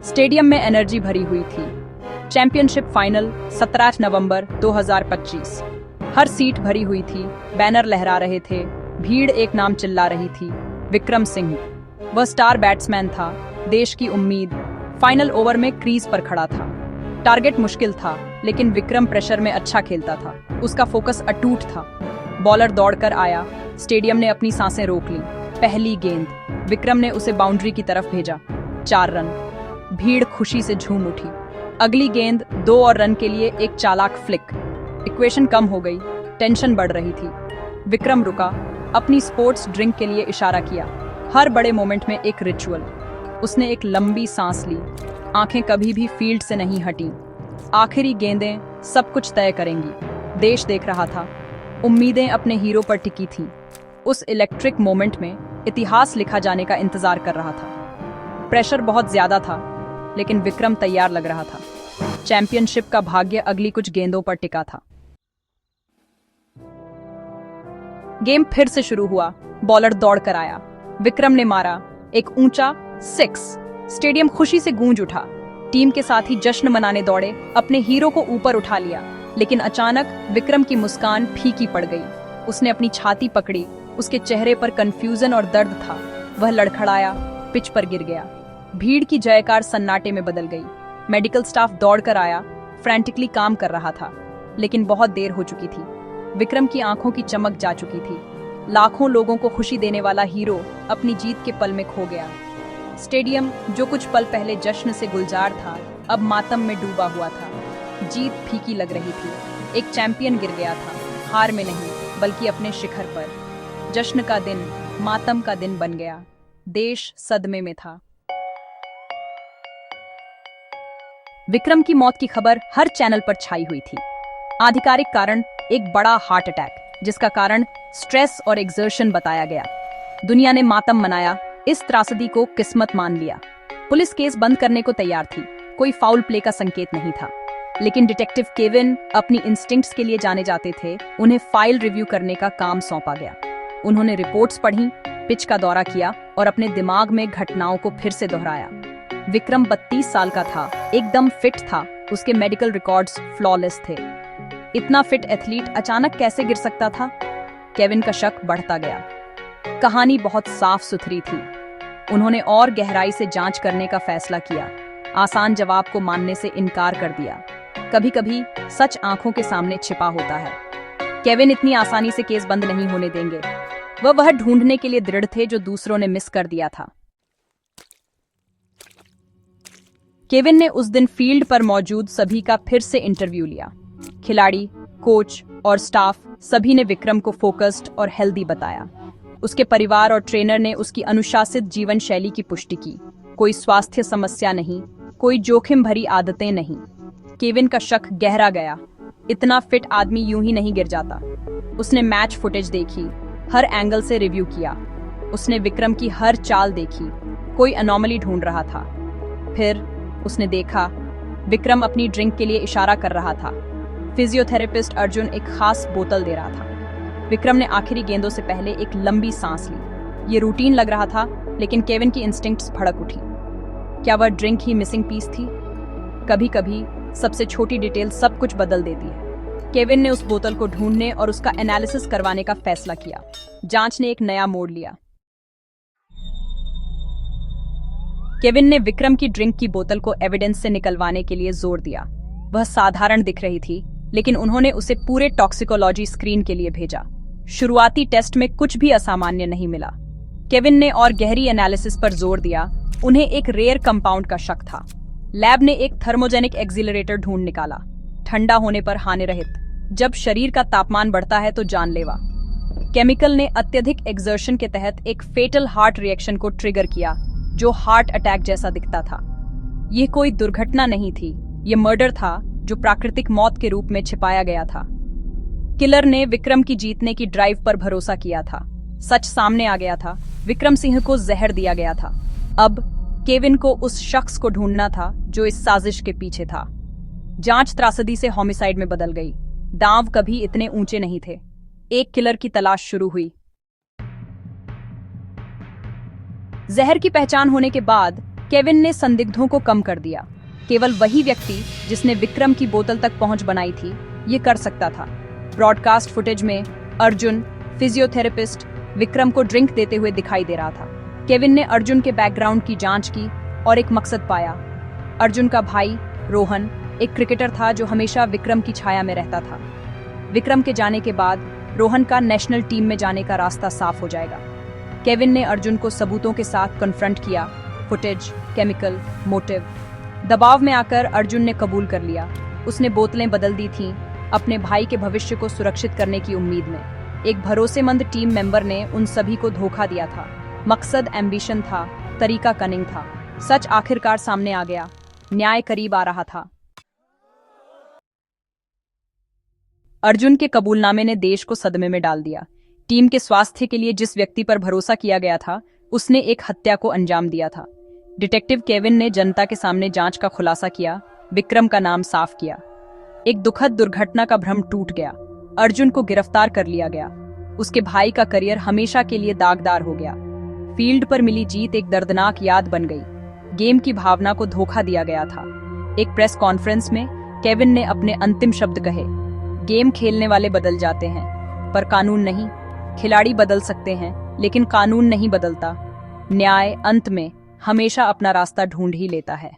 Stadium में energy भरी हुई थी। चैंपियनशिप फाइनल 17 नवंबर 2025। हर सीट भरी हुई थी, बैनर लहरा रहे थे, भीड़ एक नाम चिल्ला रही थी, विक्रम सिंह। वह स्टार बैट्समैन था, देश की उम्मीद। फाइनल ओवर में क्रीज पर खड़ा था। टारगेट मुश्किल था, लेकिन विक्रम प्रेशर में अच्छा खेलता था। उसका फोकस अटूट था। बॉलर दौड़कर आया, स्टेडियम ने अपनी सांसें रोक लीं। पहली गेंद, विक्रम ने उसे बाउंड्री की तरफ भेजा। 4 रन। भीड़ खुशी से झूम उठी। अगली गेंद 2 और रन के लिए एक चालाक फ्लिक। इक्वेशन कम हो गई, टेंशन बढ़ रही थी। विक्रम रुका, अपनी स्पोर्ट्स ड्रिंक के लिए इशारा किया। हर बड़े मोमेंट में एक रिचुअल। उसने एक लंबी सांस ली, आंखें कभी भी फील्ड से नहीं हटीं। आखिरी गेंदें सब कुछ तय करेंगी। देश देख रहा था, उम्मीदें अपने हीरो पर टिकी थीं। उस इलेक्ट्रिक मोमेंट में इतिहास लिखा जाने का इंतजार कर रहा था। प्रेशर बहुत ज्यादा था, लेकिन विक्रम तैयार लग रहा था। चैंपियनशिप का भाग्य अगली कुछ गेंदों पर टिका था। गेम फिर से शुरू हुआ। बॉलर दौड़कर आया, विक्रम ने मारा एक ऊंचा 6। स्टेडियम खुशी से गूंज उठा। टीम के साथी जश्न मनाने दौड़े, अपने हीरो को ऊपर उठा लिया। लेकिन अचानक विक्रम की मुस्कान फीकी पड़ गई। उसने अपनी छाती पकड़ी, उसके चेहरे पर कंफ्यूजन और दर्द था। वह लड़खड़ाया, पिच पर गिर गया। भीड़ की जयकार सन्नाटे में बदल गई। मेडिकल स्टाफ दौड़कर आया, फ्रैंटिकली काम कर रहा था, लेकिन बहुत देर हो चुकी थी। विक्रम की आंखों की चमक जा चुकी थी। लाखों लोगों को खुशी देने वाला हीरो अपनी जीत के पल में खो गया। स्टेडियम जो कुछ पल पहले जश्न से गुलजार था, अब मातम में डूबा हुआ था। जीत फीकी लग रही थी। एक चैंपियन गिर गया था, हार में नहीं बल्कि अपने शिखर पर। जश्न का दिन मातम का दिन बन गया। देश सदमे में था। विक्रम की मौत की खबर हर चैनल पर छाई हुई थी। आधिकारिक कारण एक बड़ा हार्ट अटैक, जिसका कारण स्ट्रेस और एक्सर्शन बताया गया। दुनिया ने मातम मनाया, इस त्रासदी को किस्मत मान लिया। पुलिस केस बंद करने को तैयार थी, कोई फाउल प्ले का संकेत नहीं था। लेकिन डिटेक्टिव केविन अपनी इंस्टिंक्ट्स के लिए जाने जाते थे। उन्हें फाइल रिव्यू करने का काम सौंपा गया। उन्होंने रिपोर्ट्स पढ़ी, पिच का दौरा किया और अपने दिमाग में घटनाओं को फिर से दोहराया। विक्रम 32 साल का था, एकदम फिट था, उसके मेडिकल रिकॉर्ड्स फ्लॉलेस थे। इतना फिट एथलीट अचानक कैसे गिर सकता था? केविन का शक बढ़ता गया। कहानी बहुत साफ सुथरी थी। उन्होंने और गहराई से जांच करने का फैसला किया। आसान जवाब को मानने से इनकार कर दिया। कभी-कभी सच आंखों के सामने छिपा होता है। केविन इतनी आसानी से केस बंद नहीं होने देंगे। वह ढूंढने के लिए दृढ़ थे जो दूसरों ने मिस कर दिया था। केविन ने उस दिन फील्ड पर मौजूद सभी का फिर से इंटरव्यू लिया। खिलाड़ी, कोच और स्टाफ सभी ने विक्रम को फोकस्ड और हेल्दी बताया। उसके परिवार और ट्रेनर ने उसकी अनुशासित जीवन शैली की पुष्टि की। कोई स्वास्थ्य समस्या नहीं, कोई जोखिम भरी आदतें नहीं। केविन का शक गहरा गया। इतना फिट आदमी यूं ही नहीं गिर जाता। उसने मैच फुटेज देखी, हर एंगल से रिव्यू किया। उसने विक्रम की हर चाल देखी, कोई अनोमली ढूंढ रहा था। फिर उसने देखा, विक्रम अपनी ड्रिंक के लिए इशारा कर रहा था। फिजियोथेरेपिस्ट अर्जुन एक खास बोतल दे रहा था। विक्रम ने आखिरी गेंदों से पहले एक लंबी सांस ली। ये रूटीन लग रहा था, लेकिन केविन की इंस्टिंक्ट्स भड़क उठी। क्या वह ड्रिंक ही मिसिंग पीस थी? कभी-कभी सबसे छोटी डिटेल सब कुछ बदल देती है। केविन ने उस बोतल को ढूंढने और उसका एनालिसिस करवाने का फैसला किया। जांच ने एक नया मोड़ लिया। केविन ने विक्रम की ड्रिंक की बोतल को एविडेंस से निकलवाने के लिए जोर दिया। वह साधारण दिख रही थी, लेकिन उन्होंने उसे पूरे टॉक्सिकोलॉजी स्क्रीन के लिए भेजा। शुरुआती टेस्ट में कुछ भी असामान्य नहीं मिला। केविन ने और गहरी एनालिसिस पर जोर दिया। उन्हें एक रेयर कंपाउंड का शक था। लैब ने एक थर्मोजेनिक एक्सिलरेटर ढूंढ निकाला, ठंडा होने पर हानि रहित। जब शरीर का तापमान बढ़ता है तो जानलेवा। केमिकल ने अत्यधिक एक्सर्शन के तहत एक फेटल हार्ट रिएक्शन को ट्रिगर किया, जो हार्ट अटैक जैसा दिखता था। यह कोई दुर्घटना नहीं थी, यह मर्डर था, जो प्राकृतिक मौत के रूप में छिपाया गया था। किलर ने विक्रम की जीतने की ड्राइव पर भरोसा किया था। सच सामने आ गया था, विक्रम सिंह को जहर दिया गया था। अब केविन को उस शख्स को ढूंढना था जो इस साजिश के पीछे था। जांच त्रासदी से होमिसाइड में बदल गई। दांव कभी इतने ऊंचे नहीं थे। एक किलर की तलाश शुरू हुई। जहर की पहचान होने के बाद केविन ने संदिग्धों को कम कर दिया। केवल वही व्यक्ति जिसने विक्रम की बोतल तक पहुंच बनाई थी ये कर सकता था। ब्रॉडकास्ट फुटेज में अर्जुन, फिजियोथेरेपिस्ट, विक्रम को ड्रिंक देते हुए दिखाई दे रहा था। केविन ने अर्जुन के बैकग्राउंड की जांच की और एक मकसद पाया। अर्जुन का भाई रोहन एक क्रिकेटर था जो हमेशा विक्रम की छाया में रहता था। विक्रम के जाने के बाद रोहन का नेशनल टीम में जाने का रास्ता साफ हो जाएगा। केविन ने अर्जुन को सबूतों के साथ कन्फ्रंट किया, फुटेज, केमिकल, मोटिव। दबाव में आकर अर्जुन ने कबूल कर लिया। उसने बोतलें बदल दी थीं अपने भाई के भविष्य को सुरक्षित करने की उम्मीद में। एक भरोसेमंद टीम मेंबर ने उन सभी को धोखा दिया था। मकसद एम्बिशन था, तरीका कनिंग था। सच आखिरकार सामने आ गया। न्याय करीब आ रहा था। अर्जुन के कबूलनामे ने देश को सदमे में डाल दिया। टीम के स्वास्थ्य के लिए जिस व्यक्ति पर भरोसा किया गया था उसने एक हत्या को अंजाम दिया था। डिटेक्टिव केविन ने जनता के सामने जांच का खुलासा किया, विक्रम का नाम साफ किया। एक दुखद दुर्घटना का भ्रम टूट गया। अर्जुन को गिरफ्तार कर लिया गया। उसके भाई का करियर हमेशा के लिए दागदार हो गया। फील्ड पर मिली जीत एक दर्दनाक याद बन गई। गेम की भावना को धोखा दिया गया था। एक प्रेस कॉन्फ्रेंस में केविन ने अपने अंतिम शब्द कहे, गेम खेलने वाले बदल जाते हैं पर कानून नहीं। खिलाड़ी बदल सकते हैं लेकिन कानून नहीं बदलता। न्याय अंत में हमेशा अपना रास्ता ढूंढ ही लेता है।